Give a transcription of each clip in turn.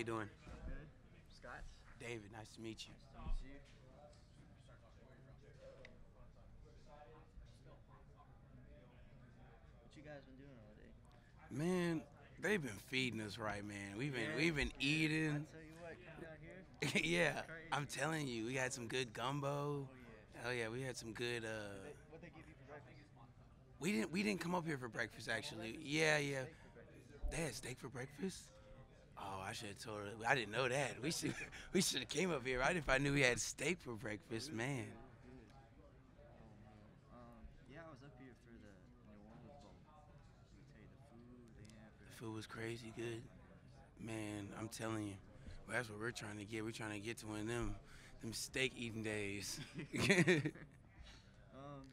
you doing? Good. Scott? David, nice to meet you. Nice to meet you. What you guys been doing all day? Man, they've been feeding us right, man. We've been I eating. tell you what, come down here. Yeah, Crazy. I'm telling you, we had some good gumbo. Oh yeah. Oh yeah, we had some good. What they give you for breakfast? We didn't come up here for breakfast actually. Breakfast? Yeah, yeah. Steak for breakfast. They had steak for breakfast. Yeah. Oh, I should have told her. I didn't know that. We should have came up here right if I knew we had steak for breakfast, man. It was good. Oh man. Yeah, I was up here for the New Orleans Bowl. Let me tell you, the food they have for The that food was crazy good, is man. I'm telling you. Well, that's what we're trying to get. We're trying to get to one of them steak eating days. um,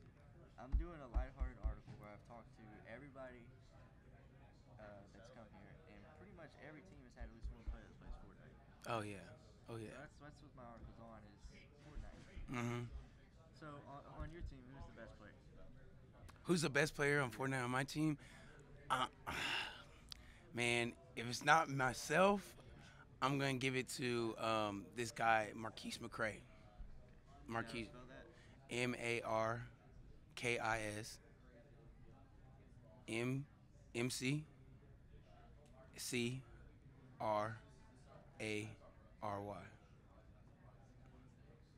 I'm doing a lighthearted article where I've talked to everybody that's come here, and pretty much every team has had at least one player that plays Fortnite. Oh yeah. Oh So yeah. that's what my article's on is Fortnite. Mhm. So on your team, who's the best player? Who's the best player on Fortnite on my team? Uh, man, if it's not myself, I'm gonna give it to this guy Marquise McCray. You know how to Marquise, spell that? Marquise,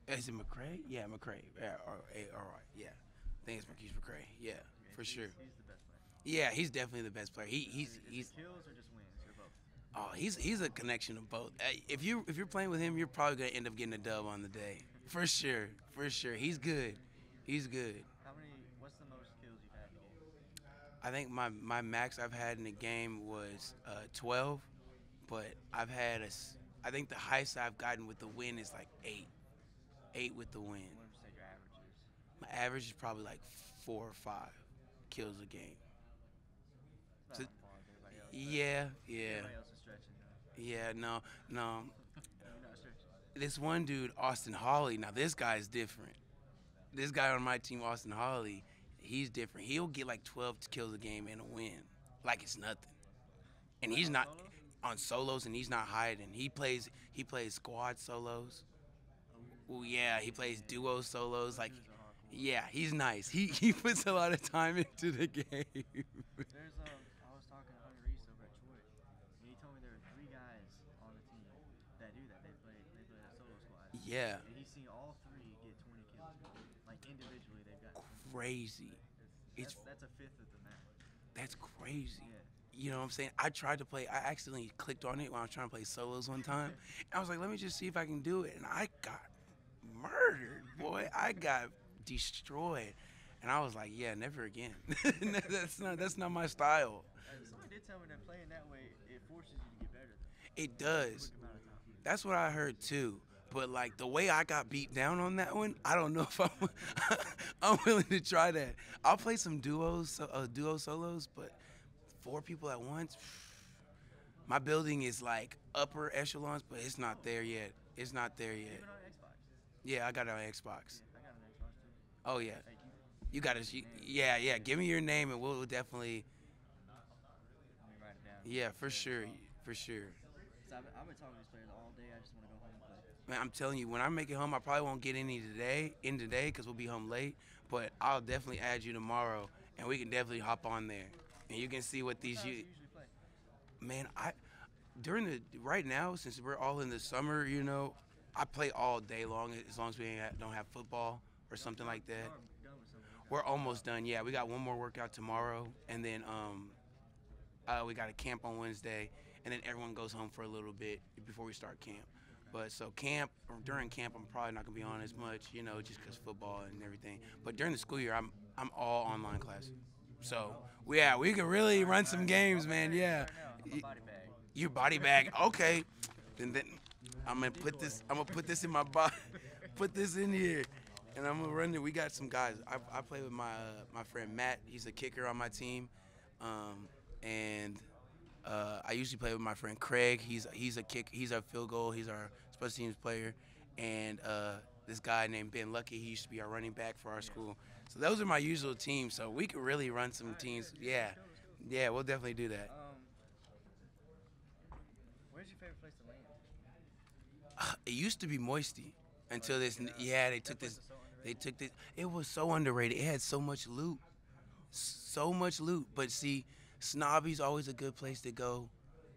McCray. Is it McCray? Yeah, McCray. Yeah, R-A-R-Y. Yeah, I think it's Marquise McCray. Yeah, Okay, for sure. he's the best player. Yeah, he's definitely the best player. Is He's it kills or just wins or both? oh he's a connection of both. If you're playing with him, you're probably gonna end up getting a dub on the day. For sure, for sure. He's good. He's good. How many? What's the most kills you've had in a game? I think my max I've had in a game was 12, but I think the highest I've gotten with the win is like 8. 8 with the win. What would you say your average is? My average is probably like 4 or 5 kills a game. It's So, not on par with everybody else. yeah, yeah, Everybody else is stretching. Though. yeah. No, no. You're not stretching. This one dude, Austin Hawley. Now this guy's different. This guy on my team, Austin Hawley, he's different. He'll get like 12 kills a game and a win, like it's nothing. And Like he's on not solos? on solos, and he's not hiding. He plays squad solos. Oh yeah, he plays duo solos. Those Like, dudes are hardcore. yeah, he's nice. He puts a lot of time into the game. There's I was talking to Hunter Reese over at Troy, and he told me there are 3 guys on the team that do that. They play that solo squad. Yeah, And he's seen all 3 get 20 kills. Like individually, they've got 20. crazy. That's, It's that's a fifth of the map. that's crazy. Yeah. You know what I'm saying? I tried to play. I accidentally clicked on it when I was trying to play solos one time. And I was like, let me just see if I can do it. And I got murdered, boy. I got destroyed. And I was like, yeah, never again. That's not my style. Somebody did tell me that playing that way it forces you to get better. It In a does. quick amount of time. That's what I heard too. But like the way I got beat down on that one, I don't know if I'm I'm willing to try that. I'll play some duo solos, but 4 people at once. My building is like upper echelons, but it's not there yet. It's not there yet. Even on Xbox. Yeah, I got it on Xbox. Yeah, I got an Xbox too. Oh yeah, Thank you. you got to. Yeah, yeah. Give me your name and we'll definitely. Let me write it down. Yeah, for sure, for sure. So I've been talking to these players all day. I just want to go home and play. Man, I'm telling you, when I make it home, I probably won't get any today, because we'll be home late. But I'll definitely add you tomorrow, and we can definitely hop on there, and you can see what What these. times do you usually play? Man, right now, since we're all in the summer, I play all day long as long as we don't have football or something like that. Y'all are done with some of We're almost done. Yeah, we got one more workout tomorrow, and then we got a camp on Wednesday, and then everyone goes home for a little bit before we start camp. But so during camp, I'm probably not gonna be on as much, just because football and everything. But during the school year, I'm all online classes. So yeah, we can really run some games, man. Yeah. I'm a body bag. Your body bag, okay. Then I'm gonna put this in my body, put this in here, and I'm gonna run it. We got some guys. I play with my friend Matt. He's a kicker on my team, and I usually play with my friend Craig. He's a field goal. He's our special teams player, and this guy named Ben Lucky. He used to be our running back for our school. So those are my usual teams. So we could really run some teams. Yeah, yeah, we'll definitely do that. Where's your favorite place to land? It used to be moisty Or until they this. took it out. Yeah, they That took place this. is so They underrated. took this. It was so underrated. It had so much loot, so much loot. But see, Snobby's always a good place to go.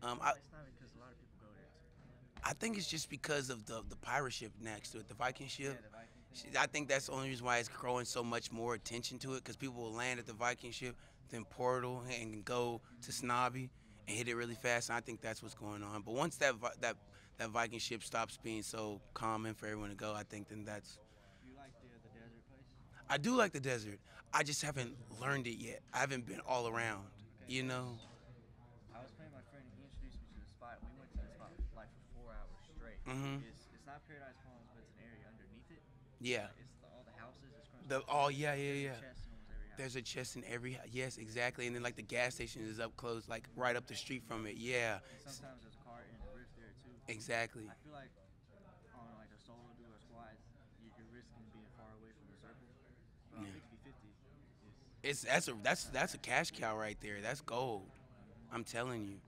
I I like Snobby because a lot of people go there too. I think it's just because of the pirate ship next to it, the Viking ship. Yeah, the Viking thing. I think that's the only reason why it's growing so much more attention to it, because people will land at the Viking ship, then portal and go to Snobby and hit it really fast. And I think that's what's going on. But once that Viking ship stops being so common for everyone to go, I think then that's. You like the desert place? I do like the desert. I just haven't learned it yet. I haven't been all around. Okay, You know. cause I was playing my friend. He introduced me to the spot. We went to the spot like for 4 hours straight. Mhm. It's not Paradise Palms, but it's an area underneath it. Yeah. All the houses. It's The oh yeah yeah There's a yeah. chest in almost every house. There's a chest in every yes, exactly. And then like the gas station is up close, like right up the street from it. Yeah, And sometimes there's a car in the rift there too. exactly. I feel like on like a solo duo or squad, you're risking being far away from the circle. But on Yeah. 50-50, It's that's a cash cow right there. That's gold. I'm telling you.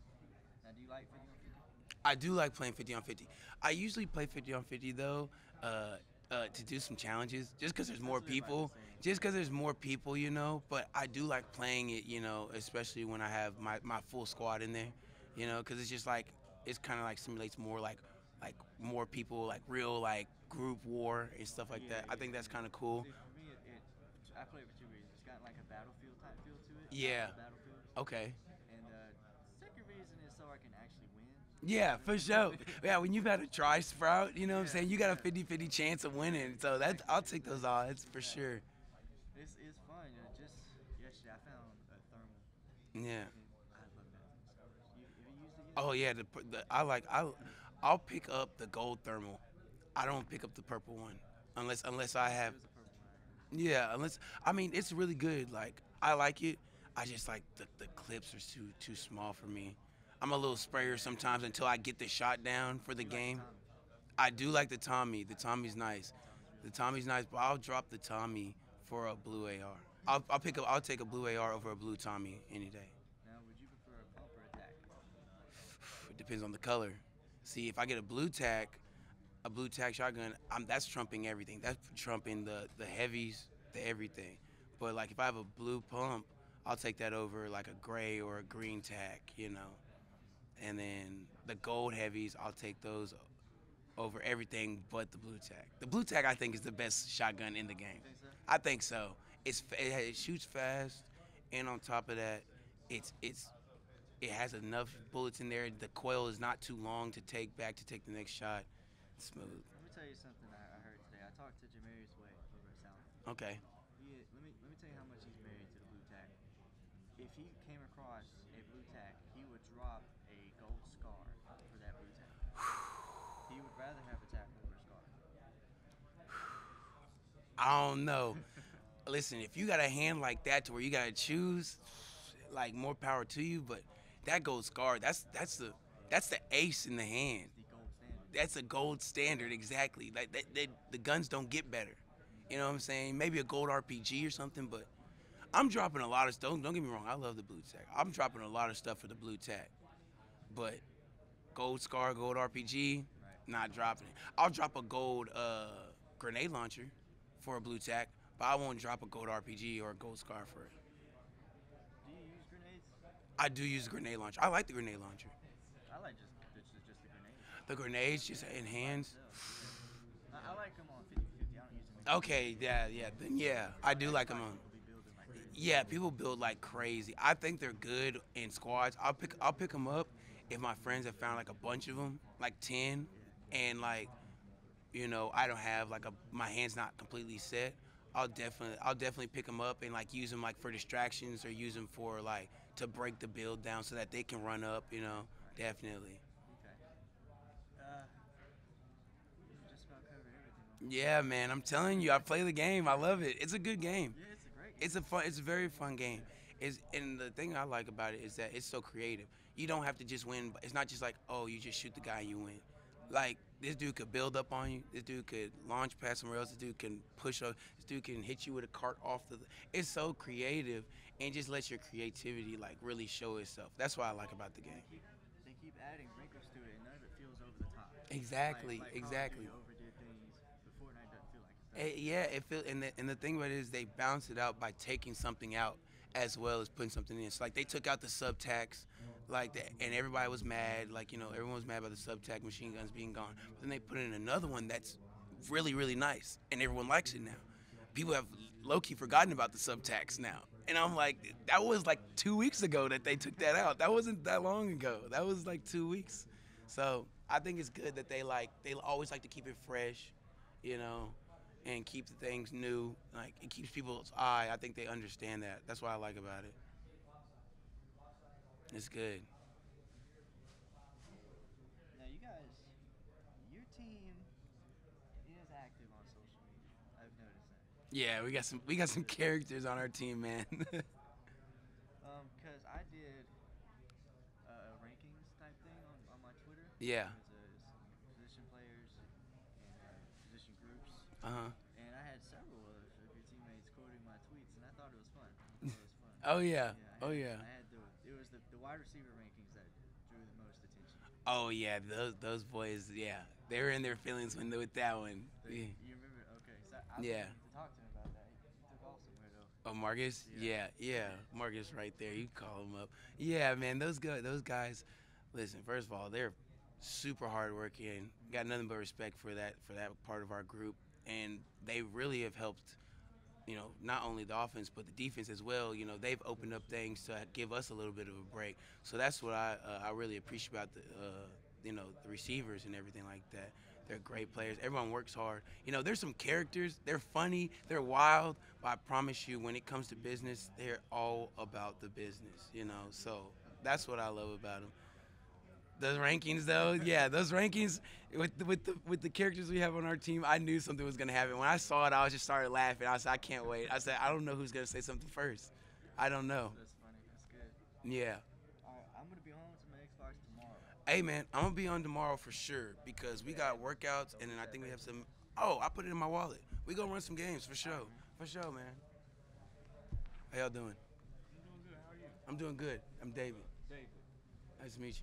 now do you like 50 on 50? I do like playing 50 on 50. I usually play 50 on 50 though, to do some challenges, just because there's more That's what everybody people. was saying. Just because there's more people, you know. But I do like playing it, you know, especially when I have my full squad in there, you know, because it's just like it's kind of like simulates more like more people, like real like group war and stuff like that. I think that's kind of cool. See, for me, I play it for 2 reasons. It's got like a battlefield type feel to it. Yeah. The battlefield. Okay. And second reason is so I can actually win. Yeah, for sure. Yeah, when you've had a try sprout, you know what I'm Yeah, saying? You got a yeah. 50-50 chance of winning. So that's I'll take those odds for sure. It's fun. Just yesterday I found a thermal. Yeah. And I love that thing so much. You have you used it yet? Oh yeah, I'll pick up the gold thermal. I don't pick up the purple one unless I have. It was a purple one I had. Yeah, unless I mean it's really good. Like I like it. I just like the clips are too small for me. I'm a little sprayer sometimes until I get the shot down for the You like game. Tommy. I do like the Tommy. The Tommy's nice. Tommy's The really Tommy's nice, but I'll drop the Tommy for a blue AR. I'll take a blue AR over a blue Tommy any day. Now, would you prefer a pump or attack? It depends on the color. See, if I get a blue tack shotgun, that's trumping everything. That's trumping the heavies, the everything. But like if I have a blue pump, I'll take that over like a gray or a green tack, you know. And then the gold heavies, I'll take those over everything but the blue tack. The blue tack I think is the best shotgun in the game. You think so? I think so. It shoots fast, and on top of that, it has enough bullets in there. The coil is not too long to take back to take the next shot. Smooth. Let me tell you something I heard today. I talked to Jamarius Way over at South. Okay. Let me tell you how much he's married to the blue tack. If he came across a blue tack, he would drop a gold scar for that blue tack. He would rather have a tack over a scar. I don't know. Listen, if you got a hand like that to where you gotta choose, like more power to you. But that gold scar, that's the ace in the hand. It's the gold standard. That's a gold standard exactly. Like the guns don't get better. You know what I'm saying? Maybe a gold RPG or something, but I'm dropping a lot of stuff. Don't get me wrong, I love the blue tack. I'm dropping a lot of stuff for the blue tack. But gold scar, gold RPG, Right. not dropping it. I'll drop a gold grenade launcher for a blue tack, but I won't drop a gold RPG or a gold scar for it. Do you use grenades? I do use a grenade launcher. I like the grenade launcher. I like just the grenade. The grenades just in hands. I like them on 50-50. I don't use them. Okay, yeah. Then yeah, I do like them on. People be building like crazy. Yeah, people build like crazy. I think they're good in squads. I'll pick them up if my friends have found like a bunch of them, like 10, and like you know I don't have like my hand's not completely set. I'll definitely pick them up and like use them like for distractions or use them for like to break the build down so that they can run up. You know, definitely. Okay. We just about covered everything. Yeah, man. I'm telling you, I play the game. I love it. It's a good game. Yeah, it's a great game. It's a very fun game. And the thing I like about it is that it's so creative. You don't have to just win. It's not just like, oh, you just shoot the guy and you win. Like this dude could build up on you. This dude could launch past somewhere else. This dude can push up. This dude can hit you with a cart off the. It's so creative and just lets your creativity like really show itself. That's what I like about the game. They keep adding wrinkles to it, and none of it feels over the top. Exactly, Like Call of exactly. Duty overdid things, but Fortnite doesn't feel like it does. Yeah, it feel and the thing about it is they balance it out by taking something out as well as putting something in. So like they took out the subtax, like that, and everybody was mad. Like everyone was mad about the subtax machine guns being gone. But then they put in another one that's really nice, and everyone likes it now. People have low key forgotten about the subtax now, and I'm like, that was like 2 weeks ago that they took that out. That wasn't that long ago. That was like 2 weeks. So I think it's good that they always like to keep it fresh, you know, and keep the things new. Like it keeps people's eye. I think they understand that. That's what I like about it. It's good. Now you guys, your team is active on social media. I've noticed that. Yeah, we got some characters on our team, man. Cause I did a rankings type thing on my Twitter. Yeah. It's position players and position groups, Uh huh. and I had several of your teammates quoting my tweets, and I thought it was fun. I thought it was fun. Oh yeah. Yeah, Oh yeah. I had it was the wide receiver rankings that drew the most attention. Oh yeah. Those boys. Yeah, they were in their feelings with that one. Yeah. You remember? Okay, so I Yeah. need to talk to him about that. He took off somewhere though. Oh, Marcus? Yeah. Yeah. Marcus right there. You call him up. Yeah, man, those guys, listen, first of all, they're super hardworking. Got nothing but respect for that part of our group. And they really have helped, not only the offense but the defense as well. They've opened up things to give us a little bit of a break. So that's what I really appreciate about the receivers and everything like that. They're great players. Everyone works hard. There's some characters. They're funny. They're wild. But I promise you, when it comes to business, they're all about the business. So that's what I love about them. Those rankings, though, yeah, those rankings with the characters we have on our team, I knew something was gonna happen. When I saw it, I just started laughing. I said, I can't wait. I said, I don't know who's gonna say something first. I don't know. That's funny. That's good. Yeah. All right, I'm gonna be home to my Xbox tomorrow. Hey man, I'm gonna be on tomorrow for sure because we got workouts and then I think we have some. Oh, I put it in my wallet. We gonna run some games for sure. For sure, man. How y'all doing? I'm doing good. How are you? I'm doing good. I'm David. David. Nice to meet you.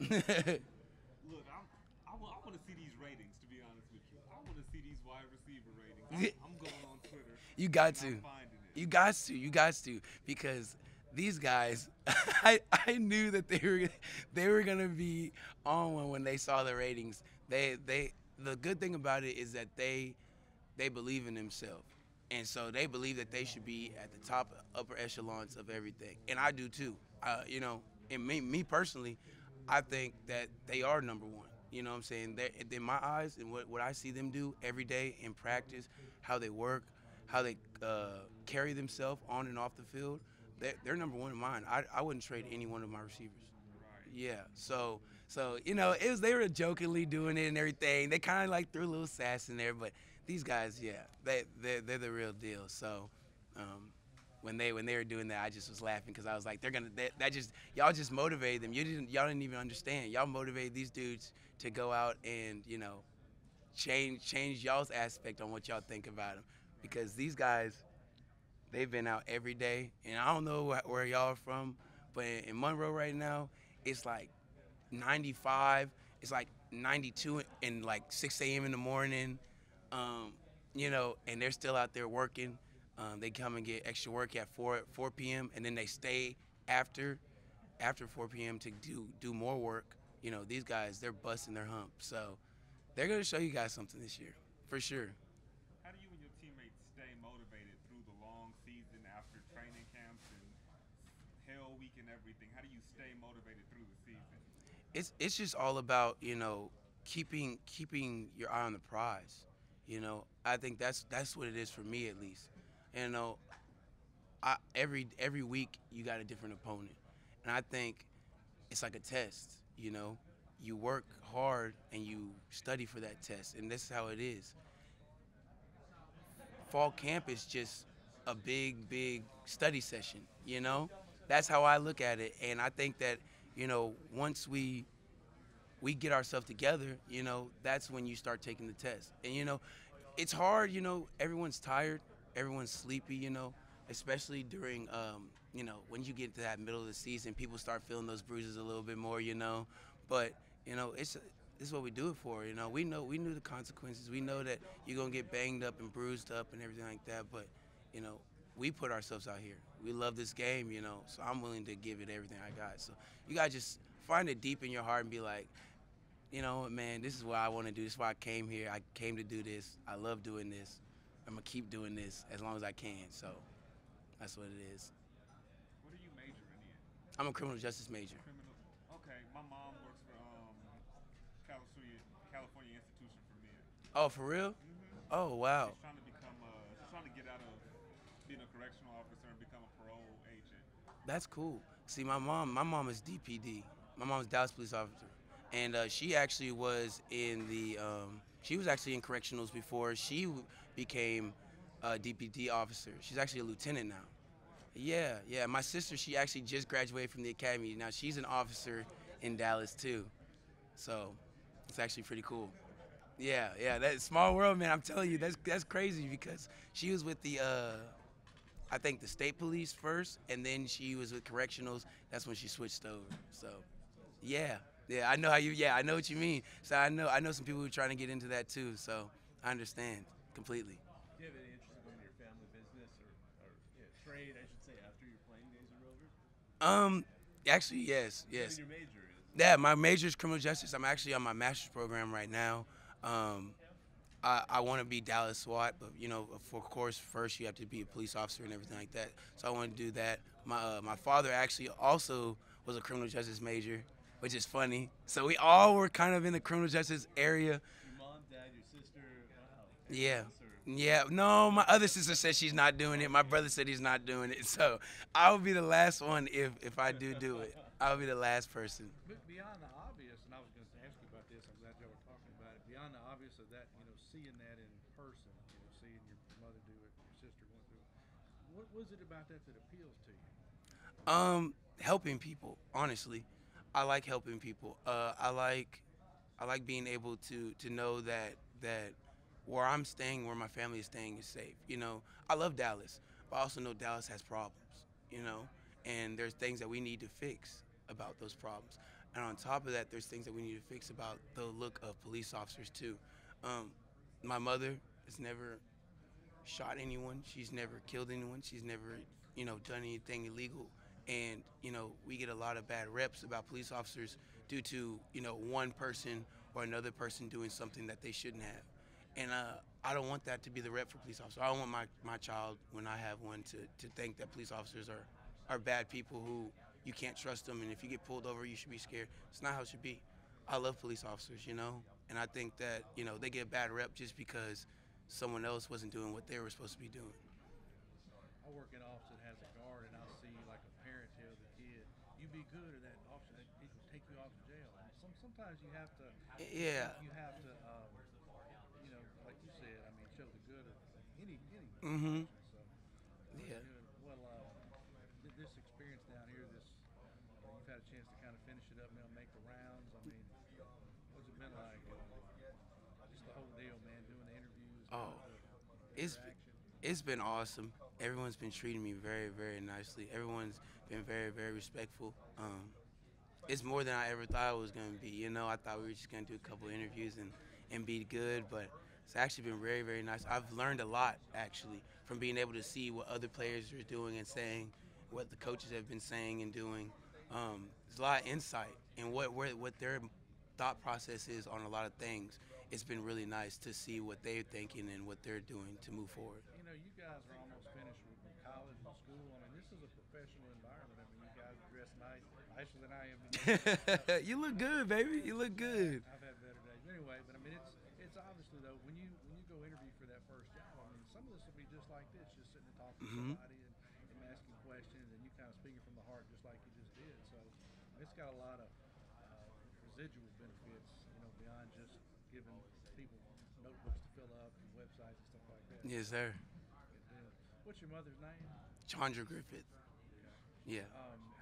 Look, I want to see these ratings, to be honest with you. I want to see these wide receiver ratings. I'm going on Twitter. You got and to. I'm finding it. You got to, because these guys, I knew that they were gonna be on one when they saw the ratings. The good thing about it is that they believe in themselves, and so they believe that they should be at the top upper echelons of everything, and I do too. And me personally, I think that they are number one. You know what I'm saying? In my eyes, and what I see them do every day in practice, how they work, how they carry themselves on and off the field, they're number one in mine. I wouldn't trade any one of my receivers. Right. Yeah. So they were jokingly doing it and everything. They kind of like threw a little sass in there, but these guys, yeah, they're the real deal. So. When they were doing that, I just was laughing because I was like, y'all just motivated them. Y'all didn't even understand. Y'all motivated these dudes to go out and change y'all's aspect on what y'all think about them, because these guys, they've been out every day, and I don't know where y'all are from, but in Monroe right now, it's like 95. It's like 92 and like 6 a.m. in the morning, and they're still out there working. They come and get extra work at 4 p.m. and then they stay after 4 p.m. to do more work. These guys, they're busting their hump. So they're gonna show you guys something this year, for sure. How do you and your teammates stay motivated through the long season after training camps and Hell Week and everything? How do you stay motivated through the season? It's just all about keeping your eye on the prize. I think that's what it is for me, at least. You know, every week you got a different opponent, and I think it's like a test. You work hard and you study for that test, and this is how it is. Fall camp is just a big study session. That's how I look at it, and I think that once we get ourselves together, that's when you start taking the test. And it's hard. Everyone's tired, everyone's sleepy. Especially during when you get to that middle of the season, people start feeling those bruises a little bit more. But it's this is what we do it for. You know, we knew the consequences. We know that you're gonna get banged up and bruised up and everything like that. But, you know, we put ourselves out here. We love this game, you know. So I'm willing to give it everything I got. So you gotta just find it deep in your heart and be like, you know what, man, this is what I want to do. This is why I came here. I came to do this. I love doing this. I'm gonna keep doing this as long as I can. So that's what it is. What are you majoring in? I'm a criminal justice major. Criminal. Okay, my mom works for California Institution for Men. Oh, for real? Oh, wow. She's trying to become she's trying to get out of being a correctional officer and become a parole agent. That's cool. See, my mom is DPD. My mom's Dallas police officer, and she actually was in the she was actually in correctionals before she became a DPD officer. She's actually a lieutenant now. Yeah, yeah. My sister, she actually just graduated from the academy. Now she's an officer in Dallas too. So it's actually pretty cool. Yeah, yeah. That small world, man. I'm telling you, that's crazy because she was with the I think the state police first, and then she was with correctionals. That's when she switched over. So, yeah, yeah. I know how you. Yeah, I know what you mean. So I know some people who are trying to get into that too. So I understand completely. Do you have any interest in going to your family business or yeah, trade, I should say, after your playing days are over? Actually, yes, yes. What your major is? Yeah, my major is criminal justice. I'm actually on my master's program right now. I want to be Dallas SWAT, but you know, of course, first you have to be a police officer and everything like that. So I want to do that. My father actually also was a criminal justice major, which is funny. So we all were kind of in the criminal justice area. Your mom, dad, your sister, wow. Yeah. Or- Yeah, no, my other sister said she's not doing it. My brother said he's not doing it. So I will be the last one if I do it. I'll be the last person. But beyond the obvious, and I was going to ask you about this, I'm glad y'all were talking about it. Beyond the obvious of that, you know, seeing that in person, you know, seeing your mother do it, your sister went through it. What was it about that that appeals to you? Helping people. Honestly, I like helping people. I like being able to know that where I'm staying, where my family is staying, is safe. You know, I love Dallas, but I also know Dallas has problems. You know, and there's things that we need to fix about those problems. And on top of that, there's things that we need to fix about the look of police officers too. My mother has never shot anyone. She's never killed anyone. She's never, you know, done anything illegal. And, you know, we get a lot of bad reps about police officers due to, you know, one person or another person doing something that they shouldn't have. And I don't want that to be the rep for police officers. I don't want my child, when I have one, to think that police officers are bad people who you can't trust them, and if you get pulled over, you should be scared. It's not how it should be. I love police officers, you know, and I think that, you know, they get a bad rep just because someone else wasn't doing what they were supposed to be doing. I work in an office that has a guard, and I'll see like a parent tell the kid, "You be good," or that officer, it will take you off to jail. And sometimes you have to, Yeah. you have to, you know, like you said, I mean, show the good of any Mhm. So, Yeah. good. Well, this experience down here, you've had a chance to kind of finish it up now, make the rounds. I mean, what's it been like? Just the whole deal, man, doing the interviews. Oh, the it's interaction. it's been awesome. Everyone's been treating me very, very nicely. Everyone's been very, very respectful. It's more than I ever thought it was gonna be. You know, I thought we were just gonna do a couple interviews and be good, but it's actually been very, very nice. I've learned a lot actually from being able to see what other players are doing and saying, what the coaches have been saying and doing. There's a lot of insight in what their thought process is on a lot of things. It's been really nice to see what they're thinking and what they're doing to move forward. You know, you guys are almost finished with college and school. I mean, this is a professional environment. I mean, you guys dress nice, nicer than I am today. You look good, baby. You look good. I've had better days. Anyway, but I mean, it's obviously though when you go interview for that first job, I mean, some of this will be just like this, just sitting and talking to somebody and asking questions, and you kind of speaking from the heart, just like you just did. So it's got a lot of residual benefits, you know, beyond just giving people notebooks to fill up and websites and stuff like that. Yes, sir. Good deal. What's your mother's name? Chandra Griffith. Yeah.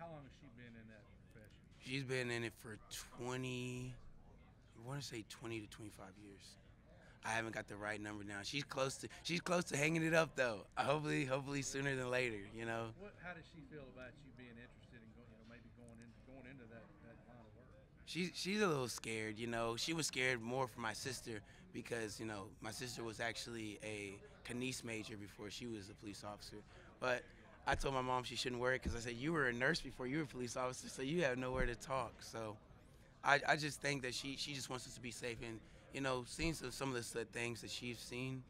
How long has she been in that profession? She's been in it for 20, I want to say 20 to 25 years. I haven't got the right number now. She's close to hanging it up though. Hopefully sooner than later, you know. How does she feel about you being interested in maybe going into that line of work? She's a little scared, you know. She was scared more for my sister because, you know, my sister was actually a Kines major before she was a police officer. But I told my mom she shouldn't worry because I said, you were a nurse before you were a police officer, so you have nowhere to talk. So I just think that she just wants us to be safe. And, you know, seeing some of the things that she's seen,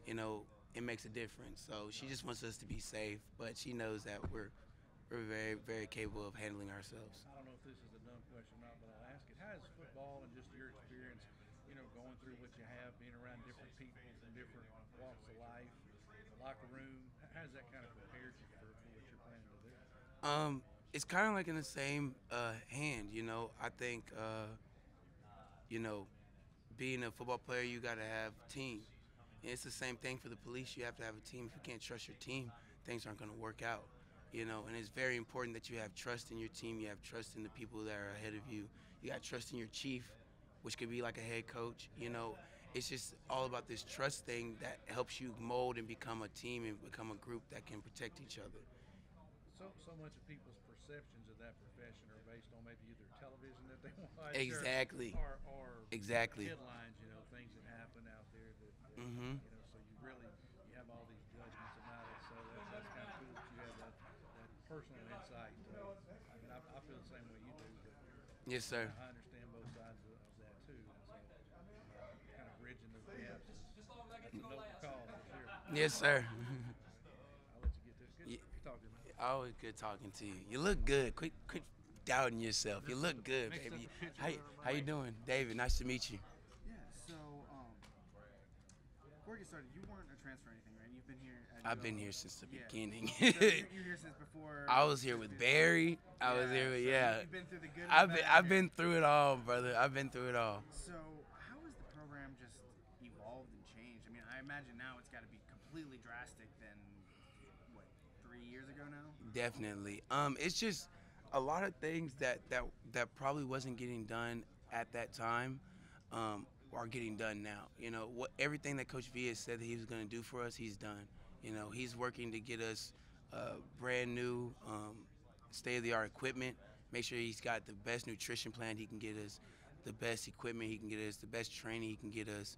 you know, it makes a difference. So she just wants us to be safe, but she knows that we're very, very capable of handling ourselves. I don't know if this is a dumb question or not, but I'll ask it. How is football and just your experience, going through what you have, being around different people from different walks of life, the locker room, how does that kind of prepare you for what you're planning to do? It's kind of like in the same hand, you know. I think, you know, being a football player, you got to have team. And it's the same thing for the police. You have to have a team. If you can't trust your team, things aren't going to work out. You know, and it's very important that you have trust in your team. You have trust in the people that are ahead of you. You got trust in your chief, which could be like a head coach. You know, it's just all about this trust thing that helps you mold and become a team and become a group that can protect each other. So much of people's perceptions of that profession are based on maybe either television that they watch, Exactly. or Exactly. headlines, things that happen out there that Mm-hmm. so you have all these judgments about it. So that's kind of cool that you have that personal insight. I mean, I feel the same way you do, but Yes, sir. I understand both sides of that too. So kind of bridging those gaps that's a noble cause for sure. Yes, sir. I'll let you get to it. Good, Yeah. good talking, man. Always good talking to you. You look good. Quit doubting yourself. You look good, Mixed up baby. the picture How with how you my doing, David? Nice to meet you. Yeah. So, before we get started, you weren't a transfer or anything, right? You've been here. At I've been ULM. here since the Yeah. beginning. So you're here since before. I was here with Barry. I was here with so yeah. You've been through the good. And I've the been bad I've here. been through it all, brother. I've been through it all. So, how has the program just evolved and changed? I mean, I imagine now it's got to be completely drastic than what 3 years ago now. Definitely. It's just a lot of things that probably wasn't getting done at that time, are getting done now. You know, what everything that Coach V has said that he was going to do for us, he's done. You know, he's working to get us brand new, state-of-the-art equipment. Make sure he's got the best nutrition plan he can get us, the best equipment he can get us, the best training he can get us.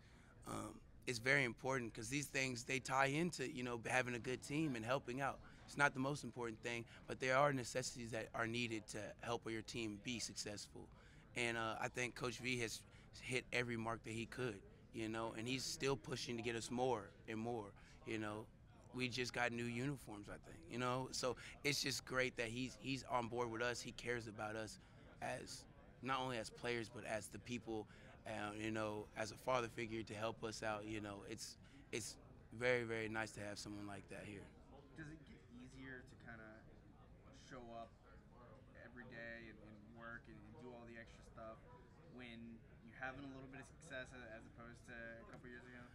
It's very important because these things, they tie into, having a good team and helping out. It's not the most important thing, but there are necessities that are needed to help your team be successful. And I think Coach V has hit every mark that he could, and he's still pushing to get us more and more, We just got new uniforms, I think, So it's just great that he's on board with us. He cares about us as not only as players, but as the people, as a father figure to help us out. It's very, very nice to have someone like that here. Does it get easier to kind of show up every day and work and do all the extra stuff when you're having a little bit of success as opposed to a couple years ago?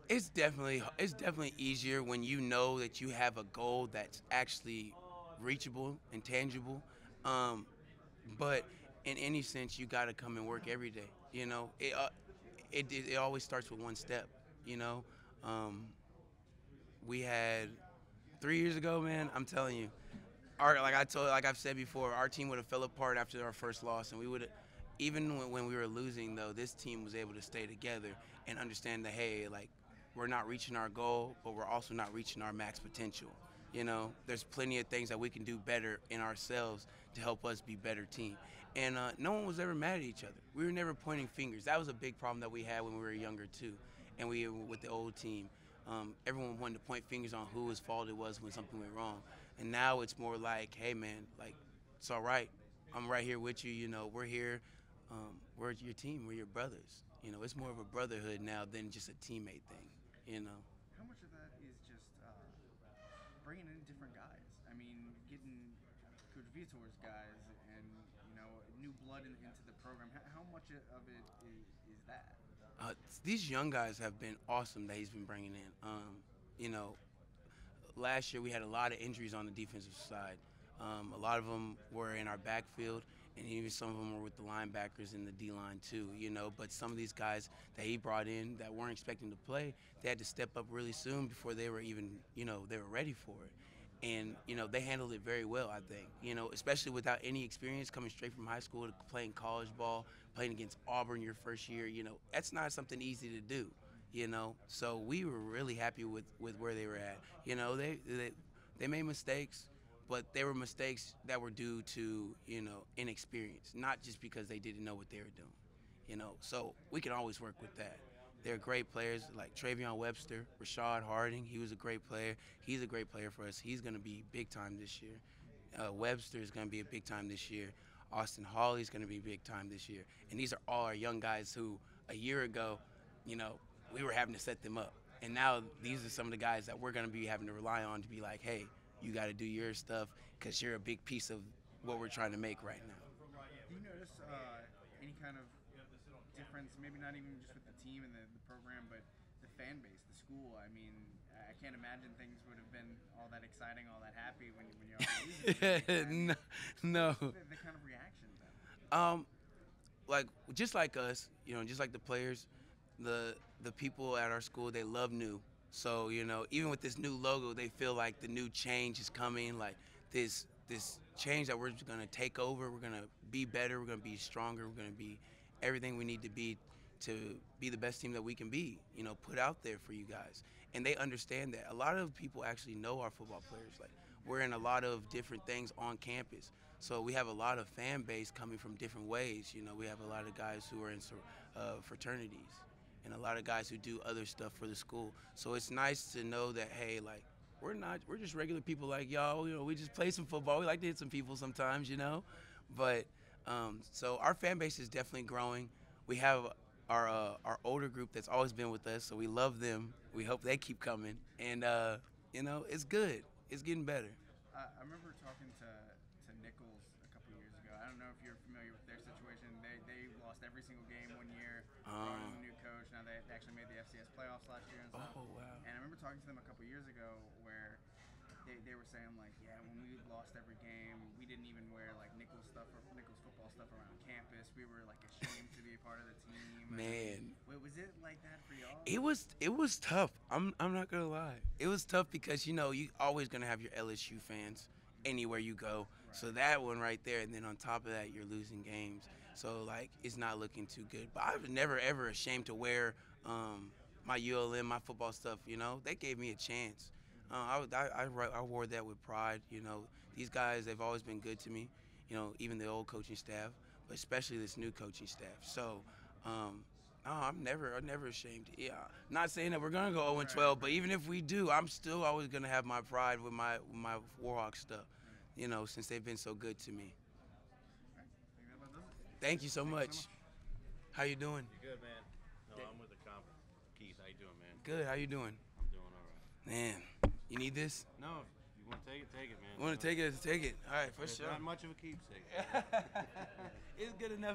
It's definitely easier when you know that you have a goal that's actually reachable and tangible. But in any sense, you got to come and work every day. It always starts with one step. We had 3 years ago, man. I'm telling you, like I've said before, our team would have fell apart after our first loss, and we would, even when we were losing, though, this team was able to stay together and understand that, hey, like, we're not reaching our goal, but we're also not reaching our max potential. There's plenty of things that we can do better in ourselves to help us be better team. And no one was ever mad at each other. We were never pointing fingers. That was a big problem that we had when we were younger too, and we were with the old team. Everyone wanted to point fingers on whose fault it was when something went wrong. And now it's more like, hey man, like, it's all right. I'm right here with you. We're here. We're your team. We're your brothers. It's more of a brotherhood now than just a teammate thing. How much of that is just bringing in different guys? I mean, getting Coach Vitor's guys and new blood into the program. How much of it is that? These young guys have been awesome that he's been bringing in. Last year we had a lot of injuries on the defensive side. A lot of them were in our backfield, and even some of them were with the linebackers in the D-line too, But some of these guys that he brought in that weren't expecting to play, they had to step up really soon before they were even, they were ready for it. And, they handled it very well, I think. Especially without any experience coming straight from high school to playing college ball, playing against Auburn your first year, that's not something easy to do. So we were really happy with where they were at. They made mistakes, but they were mistakes that were due to, inexperience, not just because they didn't know what they were doing. So we can always work with that. They're great players like Travion Webster, Rashad Harding. He was a great player. He's a great player for us. He's going to be big time this year. Webster is going to be a big time this year. Austin Hawley is going to be big time this year. And these are all our young guys who a year ago, we were having to set them up. And now these are some of the guys that we're going to be having to rely on to be like, hey, you got to do your stuff because you're a big piece of what we're trying to make right now. Do you notice any kind of difference, maybe not even just with the team and the program, but the fan base, the school? I mean, I can't imagine things would have been all that exciting, all that happy when you're losing. No. The kind of reaction then? Like just like us, just like the players, the people at our school, they love new. So, even with this new logo, they feel like the new change is coming, like this change that we're going to take over. We're going to be better. We're going to be stronger. We're going to be everything we need to be the best team that we can be, put out there for you guys. And they understand that. A lot of people actually know our football players. Like, we're in a lot of different things on campus. So we have a lot of fan base coming from different ways. We have a lot of guys who are in fraternities and a lot of guys who do other stuff for the school. So it's nice to know that, hey, like, we're just regular people like y'all. We just play some football. We like to hit some people sometimes, But so our fan base is definitely growing. We have our older group that's always been with us, so we love them. We hope they keep coming. And, it's good. It's getting better. I remember talking to Nichols a couple years ago. I don't know if you're familiar with their situation. They lost every single game one year. Brought in a new coach. Now they actually made the FCS playoffs last year and stuff. Oh, wow. And I remember talking to them a couple years ago where they were saying, like, yeah, when we lost every game, we didn't even wear like Nichols football stuff around campus. We were like ashamed to be a part of the team. Man. Was it like that for y'all? It was tough. I'm not gonna lie. It was tough because you always gonna have your LSU fans anywhere you go. Right. So that one right there, and then on top of that, you're losing games. So like it's not looking too good. But I was never ever ashamed to wear my ULM, my football stuff. They gave me a chance. I wore that with pride. These guys, they've always been good to me. Even the old coaching staff, but especially this new coaching staff. So. I'm never ashamed. Yeah, not saying that we're gonna go 0-12, but even if we do, I'm still always gonna have my pride with my Warhawk stuff. Since they've been so good to me. Thank you so much. How you doing? You good, man? No, I'm with the conference. Keith, how you doing, man? Good. How you doing? I'm doing all right. Man, you need this? No, if you want to take it, man. Want to take it? Take it. All right, for it's sure. Not much of a keepsake. It's good enough.